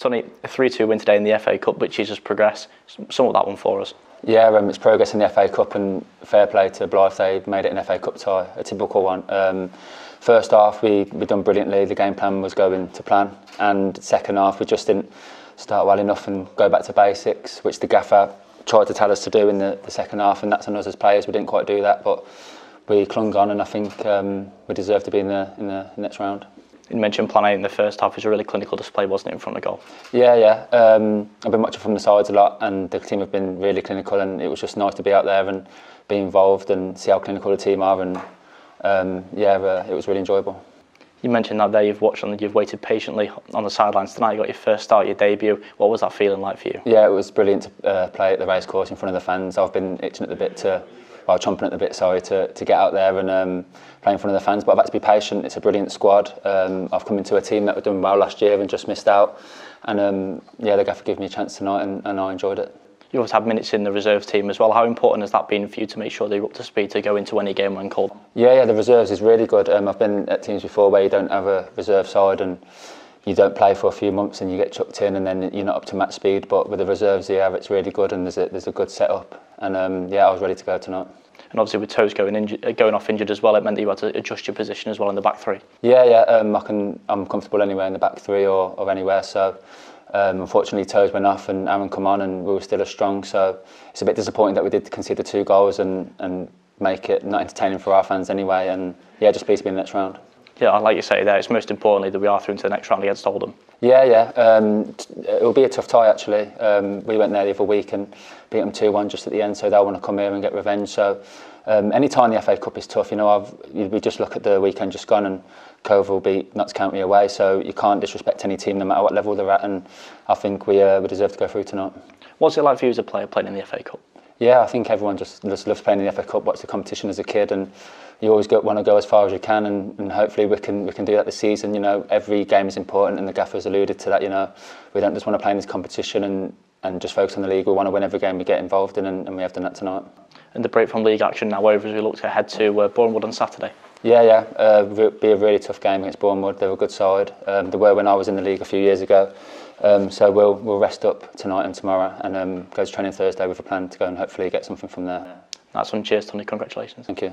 Tony, a 3-2 win today in the FA Cup, which has just progressed. Sum up that one for us. Yeah, it's progress in the FA Cup, and fair play to Blyth. They made it an FA Cup tie, a typical one. First half we done brilliantly. The game plan was going to plan, and second half we just didn't start well enough and go back to basics, which the gaffer tried to tell us to do in the second half, and that's on us as players. We didn't quite do that, but we clung on, and I think we deserve to be in the next round. You mentioned plan A in the first half. It was a really clinical display, wasn't it, in front of goal? Yeah. I've been watching from the sides a lot, and the team have been really clinical, and it was just nice to be out there and be involved and see how clinical the team are, and it was really enjoyable. You mentioned that there you've watched and you've waited patiently on the sidelines tonight. You got your first start, your debut. What was that feeling like for you? Yeah, it was brilliant to play at the racecourse in front of the fans. I've been chomping at the bit, to get out there and play in front of the fans. But I've had to be patient. It's a brilliant squad. I've come into a team that were doing well last year and just missed out. And the gaffer gave me a chance tonight, and I enjoyed it. You always had minutes in the reserves team as well. How important has that been for you to make sure that you're up to speed to go into any game when called? Yeah, the reserves is really good. I've been at teams before where you don't have a reserve side and you don't play for a few months and you get chucked in and then you're not up to match speed. But with the reserves you have, it's really good, and there's a good setup. And I was ready to go tonight. And obviously with Toes going off injured as well, it meant that you had to adjust your position as well in the back three. Yeah. I'm comfortable anywhere in the back three or anywhere. So unfortunately Toes went off and Aaron come on, and we were still as strong. So it's a bit disappointing that we did concede the 2 goals and make it not entertaining for our fans anyway. And just pleased to be in the next round. Yeah, like you say there, it's most importantly that we are through into the next round against Oldham. Yeah. It'll be a tough tie actually. We went there the other week and beat them 2-1 just at the end, so they'll want to come here and get revenge. So any tie in the FA Cup is tough. We just look at the weekend just gone, and Cove will beat Notts County away, so you can't disrespect any team no matter what level they're at, and I think we deserve to go through tonight. What's it like for you as a player playing in the FA Cup? Yeah, I think everyone just loves playing in the FA Cup, watch the competition as a kid, and you always want to go as far as you can, and hopefully we can do that this season. Every game is important, and the gaffer's alluded to that. We don't just want to play in this competition and just focus on the league. We want to win every game we get involved in, and we have done that tonight. And the break from league action now over as we look ahead to Bournemouth on Saturday. Yeah. It'll be a really tough game against Bournemouth. They're a good side. They were when I was in the league a few years ago. So we'll rest up tonight and tomorrow, and go to training Thursday with a plan to go and hopefully get something from there. That's one. Cheers, Tony. Congratulations. Thank you.